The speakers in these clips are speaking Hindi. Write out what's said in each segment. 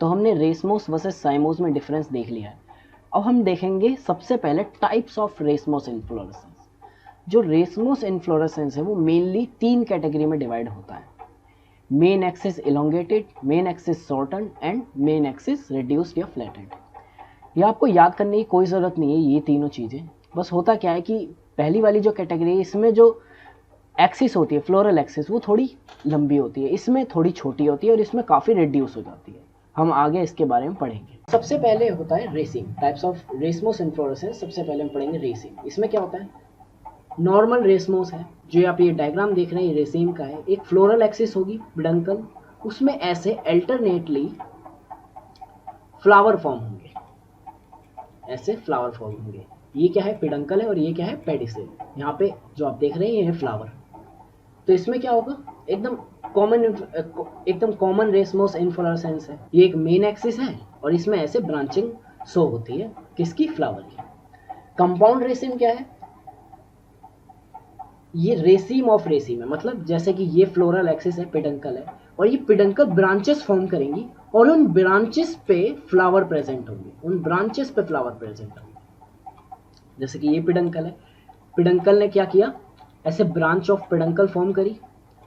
तो हमने रेसमोस वर्सेस साइमोस में डिफरेंस देख लिया है। अब हम देखेंगे सबसे पहले टाइप्स ऑफ रेसमोस इन्फ्लोरेसेंस। जो रेसमोस इन्फ्लोरेसेंस है वो मेनली 3 कैटेगरी में डिवाइड होता है: main axis elongated, main axis shorten and main axis reduced या फ्लैटेंड। ये आपको याद करने की कोई ज़रूरत नहीं है ये तीनों चीज़ें। बस होता क्या है कि पहली वाली जो कैटेगरी है इसमें जो एक्सिस होती है, फ्लोरल एक्सिस, वो थोड़ी लंबी होती है, इसमें थोड़ी छोटी होती है और इसमें काफ़ी रिड्यूस हो जाती है। हम आगे इसके बारे में पढ़ेंगे। सबसे पहले होता है racing, types of racemose inflorescence. सबसे पहले हम पढ़ेंगे रेसिंग। इसमें क्या होता है, नॉर्मल रेसमोस है, जो आप ये डायग्राम देख रहे हैं ये रेसिम का है। एक फ्लोरल एक्सिस होगी पेडंकल, उसमें ऐसे अल्टरनेटली फ्लावर फॉर्म होंगे, ऐसे फ्लावर फॉर्म होंगे। ये क्या है, पेडंकल है, और ये क्या है, पेडिसिल। यहाँ पे जो आप देख रहे हैं ये है फ्लावर। तो इसमें क्या होगा, एकदम कॉमन रेसमोस इन्फ्लोरेसेंस है। ये एक मेन एक्सिस है और इसमें ऐसे ब्रांचिंग शो होती है, किसकी, फ्लावर की। कंपाउंड रेसिम क्या है, ये रेसिम ऑफ रेसिम है, मतलब जैसे कि ये फ्लोरल एक्सिस है, पेडंकल है, और ये पेडंकल ब्रांचेस फॉर्म करेंगी और उन ब्रांचेस पे फ्लावर प्रेजेंट होंगे, उन ब्रांचेस पे फ्लावर प्रेजेंट होंगे। जैसे कि ये पेडंकल है, पेडंकल ने क्या किया, ऐसे ब्रांच ऑफ पेडंकल फॉर्म करी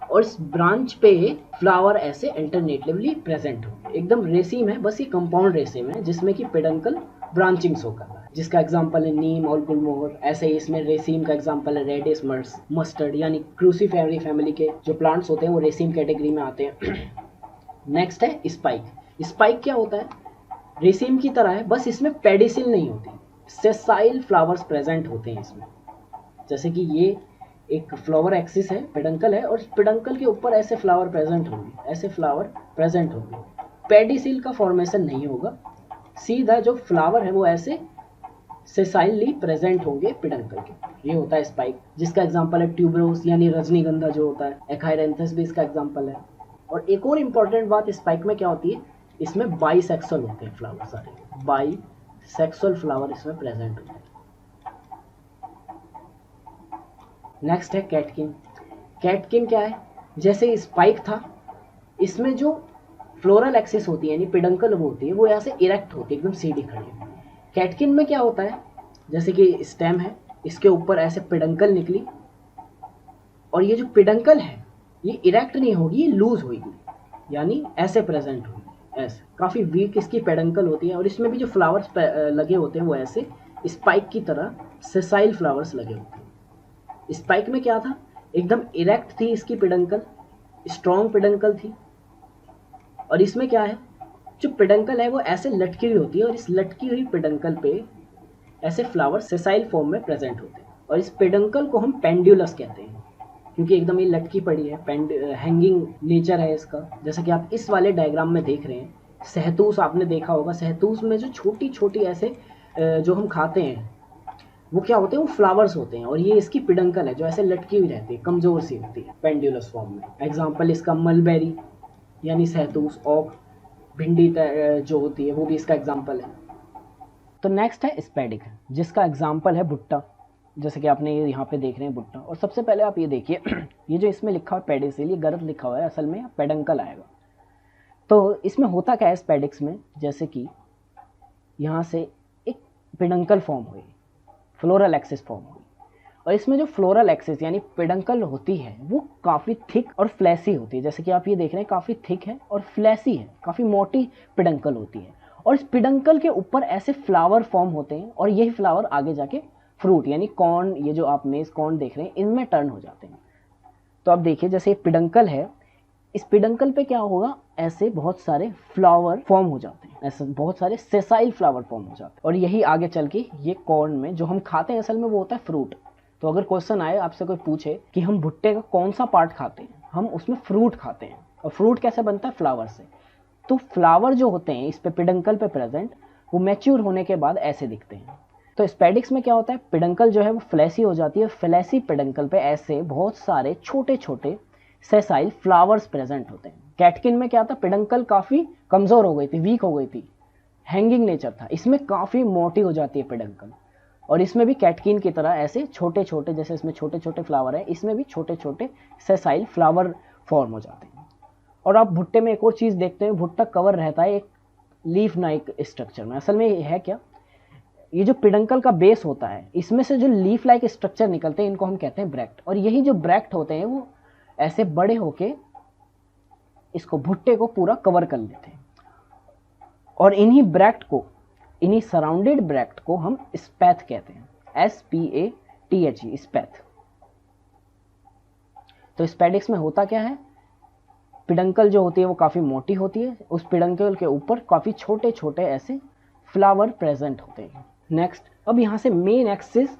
और इस ब्रांच पे फ्लावर ऐसे अल्टरनेटिवली प्रेजेंट होंगे। एकदम रेसिम है, बस ये कंपाउंड रेसिम है जिसमें कि पेडंकल ब्रांचिंग शो कर रहा है, जिसका एग्जांपल है नीम और गुलमोहर। ऐसे ही इसमें रेसिम का एग्जांपल है रेडिस मस्टर्ड, यानी क्रूसीफेरी फैमिली के जो प्लांट्स होते हैं वो रेसिम कैटेगरी में आते हैं। नेक्स्ट है स्पाइक। स्पाइक क्या होता है, रेसिम की तरह है, बस इसमें पेडिसिल नहीं होती, सेसाइल फ्लावर्स प्रेजेंट होते हैं इसमें। जैसे कि ये एक फ्लावर एक्सिस है, पेडंकल है, और पेडंकल के ऊपर ऐसे फ्लावर प्रेजेंट होंगे, ऐसे फ्लावर प्रेजेंट होंगे। पेडिसिल का फॉर्मेशन नहीं होगा, सीधा जो फ्लावर है वो ऐसे सेसाइली प्रेजेंट होंगे पेडंकल के। ये होता है स्पाइक, जिसका एग्जांपल है ट्यूबरोस यानी रजनीगंधा जो होता है, एकाइरेंथस भी इसका एग्जांपल है। और एक और इम्पॉर्टेंट बात स्पाइक में क्या होती है, इसमें बाइसेक्सुअल होते हैं फ्लावर, सारे बाइसेक्सुअल फ्लावर इसमें प्रेजेंट होते हैं। नेक्स्ट है कैटकिन। कैटकिन क्या है, जैसे स्पाइक था, इसमें जो फ्लोरल एक्सिस होती है यानी पेडंकल वो होती है, वो यहाँ से इरेक्ट होती है, एकदम सीधी खड़ी। कैटकिन में क्या होता है, जैसे कि स्टेम है, इसके ऊपर ऐसे पेडंकल निकली और ये जो पेडंकल है ये इरेक्ट नहीं होगी, ये लूज होगी, यानी ऐसे प्रेजेंट होगी, ऐसे काफ़ी वीक इसकी पेडंकल होती है। और इसमें भी जो फ्लावर्स लगे होते हैं वो ऐसे स्पाइक की तरह सेसाइल फ्लावर्स लगे होते हैं। स्पाइक में क्या था, एकदम इरेक्ट थी इसकी पेडंकल, स्ट्रॉन्ग पेडंकल थी। और इसमें क्या है, जो पेडंकल है वो ऐसे लटकी हुई होती है और इस लटकी हुई पेडंकल पे ऐसे फ्लावर सेसाइल फॉर्म में प्रेजेंट होते हैं। और इस पेडंकल को हम पेंडुलस कहते हैं, क्योंकि एकदम ये लटकी पड़ी है, हैंगिंग नेचर है इसका। जैसे कि आप इस वाले डायग्राम में देख रहे हैं, सहतूस आपने देखा होगा, सहतूस में जो छोटी छोटी ऐसे जो हम खाते हैं वो क्या होते हैं, वो फ्लावर्स होते हैं, और ये इसकी पेडंकल है जो ऐसे लटकी हुई रहती है, कमजोर सी होती है, पेंडुलस फॉर्म में। एग्जाम्पल इसका मलबेरी यानी सहतूस, ओक, भिंडी जो होती है वो भी इसका एग्जाम्पल है। तो नेक्स्ट है स्पेडिक, जिसका एग्जाम्पल है भुट्टा, जैसे कि आपने ये यहाँ पे देख रहे हैं भुट्टा। और सबसे पहले आप ये देखिए ये जो इसमें लिखा हुआ है पेडिसिल, ये गलत लिखा हुआ है, असल में पेडंकल आएगा। तो इसमें होता क्या है स्पेडिक्स में, जैसे कि यहाँ से एक पेडंकल फॉर्म हुई, फ्लोरल एक्सिस फॉर्म हुई, और इसमें जो फ्लोरल एक्सिस यानी पेडंकल होती है वो काफ़ी थिक और फ्लैसी होती है। जैसे कि आप ये देख रहे हैं, काफ़ी थिक है और फ्लैसी है, काफ़ी मोटी पेडंकल होती है। और इस पेडंकल के ऊपर ऐसे फ्लावर फॉर्म होते हैं और यही फ्लावर आगे जाके फ्रूट यानी कॉर्न, ये जो आप मेज कॉर्न देख रहे हैं, इनमें टर्न हो जाते हैं। तो आप देखिए, जैसे ये पेडंकल है, इस पेडंकल पे क्या होगा, ऐसे बहुत सारे फ्लावर फॉर्म हो जाते हैं, ऐसे बहुत सारे सेसाइल फ्लावर फॉर्म हो जाते हैं। और यही आगे चल के ये कॉर्न में जो हम खाते हैं असल में वो होता है फ्रूट। तो अगर क्वेश्चन आए आपसे, कोई पूछे कि हम भुट्टे का कौन सा पार्ट खाते हैं, हम उसमें फ्रूट खाते हैं। और फ्रूट कैसे बनता है, फ्लावर से। तो फ्लावर जो होते हैं इस पे पेडंकल पे प्रेजेंट, वो मैच्योर होने के बाद ऐसे दिखते हैं। तो स्पेडिक्स में क्या होता है, पेडंकल जो है वो फ्लैसी हो जाती है, फ्लैसी पेडंकल पे ऐसे बहुत सारे छोटे छोटे सेसाइल फ्लावर्स प्रेजेंट होते हैं। कैटकिन में क्या था, पेडंकल काफ़ी कमज़ोर हो गई थी, वीक हो गई थी, हैंगिंग नेचर था, इसमें काफ़ी मोटी हो जाती है पेडंकल। और इसमें भी कैटकिन की तरह ऐसे छोटे छोटे, जैसे इसमें छोटे छोटे फ्लावर है, इसमें भी छोटे छोटे सेसाइल फ्लावर फॉर्म हो जाते हैं। और आप भुट्टे में एक और चीज़ देखते हैं, भुट्टा कवर रहता है एक लीफ लाइक स्ट्रक्चर में। असल में ये है क्या, ये जो पिडंकल का बेस होता है इसमें से जो लीफ लाइक स्ट्रक्चर निकलते हैं इनको हम कहते हैं ब्रैक्ट। और यही जो ब्रैक्ट होते हैं वो ऐसे बड़े होके इसको भुट्टे को पूरा कवर कर लेते हैं। और इन्हीं ब्रैक्ट को, इन्हीं सराउंडेड ब्रैक्ट को हम स्पैथ कहते हैं, SPATHE, स्पैथ। तो स्पैडिक्स में होता क्या है, पिडंकल जो होती है वो काफ़ी मोटी होती है, उस पिडंकल के ऊपर काफ़ी छोटे छोटे ऐसे फ्लावर प्रेजेंट होते हैं। नेक्स्ट, अब यहाँ से मेन एक्सिस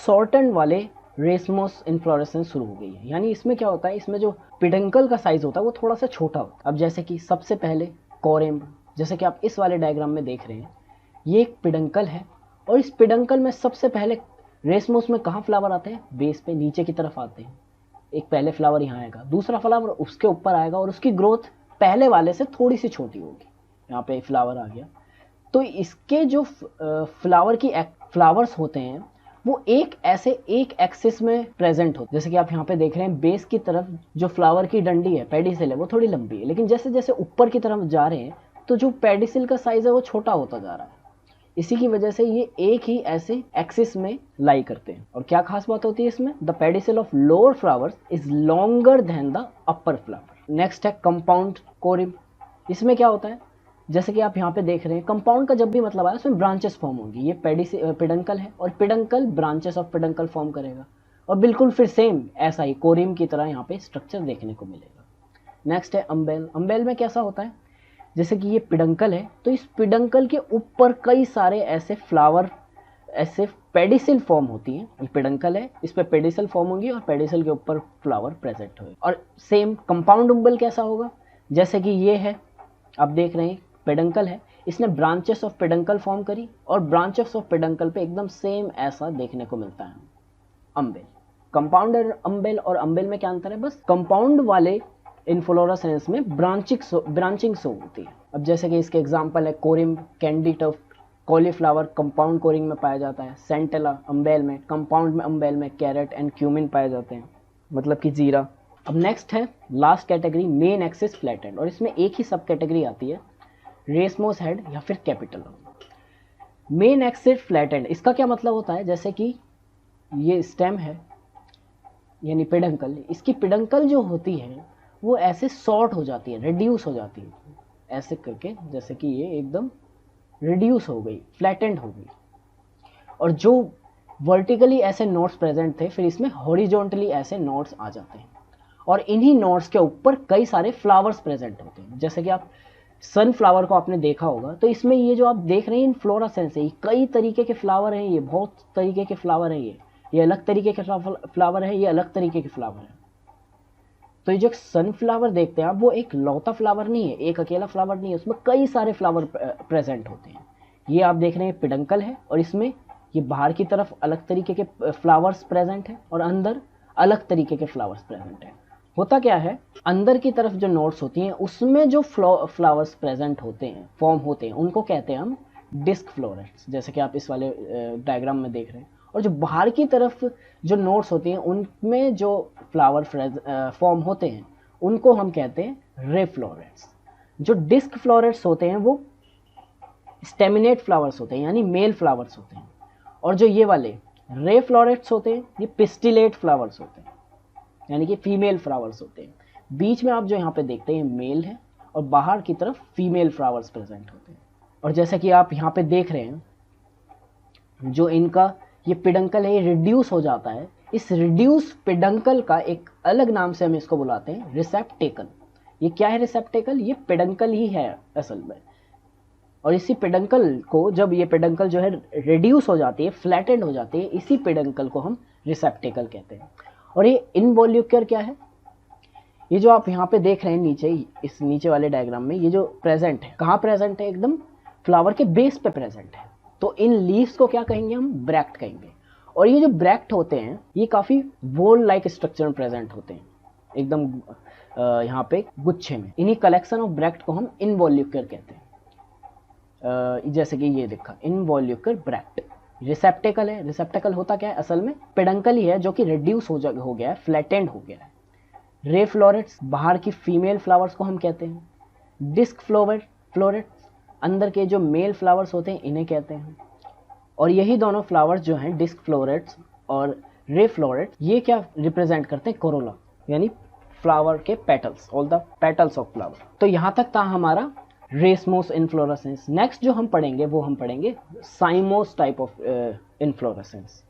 शॉर्टन वाले रेसमोस इन्फ्लोरेसेंस शुरू हो गई है। यानी इसमें क्या होता है, इसमें जो पिडंकल का साइज होता है वो थोड़ा सा छोटा होता है। अब जैसे कि सबसे पहले कोरिम्ब, जैसे कि आप इस वाले डायग्राम में देख रहे हैं, ये एक पिडंकल है और इस पिडंकल में सबसे पहले रेसमोस में कहाँ फ्लावर आते हैं, बेस पे नीचे की तरफ आते हैं। एक पहले फ्लावर यहाँ आएगा, दूसरा फ्लावर उसके ऊपर आएगा और उसकी ग्रोथ पहले वाले से थोड़ी सी छोटी होगी। यहाँ पे फ्लावर आ गया, तो इसके जो फ्लावर्स होते हैं वो एक ऐसे एक एक्सिस में प्रेजेंट होते हैं। जैसे कि आप यहाँ पे देख रहे हैं, बेस की तरफ जो फ्लावर की डंडी है, पेडिसिल है, वो थोड़ी लंबी है, लेकिन जैसे जैसे ऊपर की तरफ जा रहे हैं तो जो पेडिसिल का साइज है वो छोटा होता जा रहा है। इसी की वजह से ये एक ही ऐसे एक्सिस में लाई करते हैं। और क्या खास बात होती है इसमें, the pedicel of lower flowers is longer than the upper flower. Next है कंपाउंड कोरिम्ब। इसमें क्या होता है, जैसे कि आप यहाँ पे देख रहे हैं, कंपाउंड का जब भी मतलब आया उसमें ब्रांचेस फॉर्म होंगी। ये पिडंकल है और peduncle branches of peduncle form करेगा और बिल्कुल फिर सेम ऐसा ही कोरिम्ब की तरह यहाँ पे स्ट्रक्चर देखने को मिलेगा। नेक्स्ट है अम्बेल। अम्बेल में कैसा होता है, जैसे कि ये पिडंकल है तो इस पिडंकल के ऊपर कई सारे ऐसे फ्लावर, ऐसे पेडिसिल फॉर्म होती हैं। ये पिडंकल है, इस पे पेडिसिल फॉर्म होंगी और पेडिसिल के ऊपर फ्लावर प्रेजेंट होंगे। और सेम कंपाउंड अम्बेल कैसा होगा, जैसे कि ये है, आप देख रहे हैं पेडंकल है, इसने ब्रांचेस ऑफ पेडंकल फॉर्म करी और ब्रांचेस ऑफ पेडंकल पे एकदम सेम ऐसा देखने को मिलता है अम्बेल। कंपाउंड अम्बेल और अम्बेल में क्या अंतर है, बस कंपाउंड वाले इन्फ्लोरेसेंस में ब्रांचिंग शो होती है। अब जैसे कि इसके एग्जांपल है कोरिम्ब, कैंडी टफ, कॉलीफ्लावर कंपाउंड कोरिम्ब में पाया जाता है, सेंटेला अम्बेल में, कंपाउंड में अम्बेल में कैरेट एंड क्यूमिन पाए जाते हैं, मतलब कि जीरा। अब नेक्स्ट है last category, main axis flattened, और इसमें एक ही सब कैटेगरी आती है, रेसमोस हेड या फिर कैपिटल। मेन एक्सिस फ्लैटेंड, इसका क्या मतलब होता है, जैसे कि ये स्टेम है यानी पिडंकल, इसकी पिडंकल जो होती है वो ऐसे शॉर्ट हो जाती है, रिड्यूस हो जाती है ऐसे करके, जैसे कि ये एकदम रिड्यूस हो गई, फ्लैटेंड हो गई। और जो वर्टिकली ऐसे नोट्स प्रेजेंट थे फिर इसमें हॉरिजॉन्टली ऐसे नोट्स आ जाते हैं और इन्हीं नोट्स के ऊपर कई सारे फ्लावर्स प्रेजेंट होते हैं। जैसे कि आप सनफ्लावर को आपने देखा होगा, तो इसमें ये जो आप देख रहे हैं इन्फ्लोरेसेंस है, कई तरीके के फ्लावर हैं, ये बहुत तरीके के फ्लावर हैं, ये अलग तरीके के फ्लावर है, ये अलग तरीके के फ्लावर है। तो ये जो सनफ्लावर देखते हैं आप, वो एक लौता फ्लावर नहीं है, एक अकेला फ्लावर नहीं है, उसमें कई सारे फ्लावर प्रेजेंट होते हैं। ये आप देख रहे हैं पिडंकल है और इसमें ये बाहर की तरफ अलग तरीके के फ्लावर्स प्रेजेंट है और अंदर अलग तरीके के फ्लावर्स प्रेजेंट है। होता क्या है, अंदर की तरफ जो नोट्स होती हैं उसमें जो फ्लावर्स प्रेजेंट होते हैं, फॉर्म होते हैं, उनको कहते हैं हम डिस्क फ्लोरेट्स, जैसे कि आप इस वाले डायग्राम में देख रहे हैं। और जो बाहर की तरफ जो नोट्स होती हैं उनमें जो फ्लावर फॉर्म होते हैं उनको हम कहते हैं रे फ्लोरेट्स। जो डिस्क फ्लोरेट्स होते हैं वो स्टेमिनेट फ्लावर्स होते हैं, यानी मेल फ्लावर्स होते हैं। और जो ये वाले रे फ्लोरेट्स होते हैं ये पिस्टिलेट फ्लावर्स होते हैं, यानी कि फीमेल फ्लावर्स होते हैं। बीच में आप जो यहाँ पे देखते हैं मेल है और बाहर की तरफ फीमेल फ्लावर्स प्रेजेंट होते हैं। और जैसा कि आप यहाँ पे देख रहे हैं, जो इनका ये पिडंकल है ये रिड्यूस हो जाता है। इस रिड्यूस पिडंकल का एक अलग नाम से हम इसको बुलाते हैं रिसेप्टेकल। ये क्या है रिसेप्टेकल, ये पिडंकल ही है असल में। और इसी पिडंकल को, जब ये पिडंकल जो है रिड्यूस हो जाती है, फ्लैटेंड हो जाती है, इसी पिडंकल को हम रिसेप्टेकल कहते हैं। और ये इनवॉल्यूकर क्या है, ये जो आप यहाँ पे देख रहे हैं नीचे, इस नीचे वाले डायग्राम में, ये जो प्रेजेंट है, कहाँ प्रेजेंट है, एकदम फ्लावर के बेस पे प्रेजेंट है। तो इन लीव्स को क्या कहेंगे हम, ब्रैक्ट कहेंगे। और ये जो ब्रैक्ट होते हैं ये काफ़ी वोल लाइक स्ट्रक्चर में प्रेजेंट होते हैं, एकदम यहाँ पे गुच्छे में। इन्हीं कलेक्शन ऑफ ब्रैक्ट को हम इनवॉल्यूकर कहते हैं। जैसे कि ये देखा, इनवॉल्यूकर ब्रैक्ट। रिसेप्टेकल है, रिसेप्टेकल होता क्या है, असल में पेडंकल ही है जो कि रिड्यूस हो गया है, फ्लैटेंड हो गया है। रे फ्लोरेट्स, बाहर की फीमेल फ्लावर्स को हम कहते हैं। डिस्क फ्लोरेट्स, अंदर के जो मेल फ्लावर्स होते हैं इन्हें कहते हैं। और यही दोनों फ्लावर्स जो हैं डिस्क फ्लोरेट्स और रे फ्लोरेट्स, ये क्या रिप्रेजेंट करते हैं? कोरोला, यानी फ्लावर के petals, all the petals of flower. तो यहाँ तक था हमारा रेसमोस इन्फ्लोरेसेंस। नेक्स्ट जो हम पढ़ेंगे वो हम पढ़ेंगे साइमोस टाइप ऑफ इन्फ्लोरेसेंस।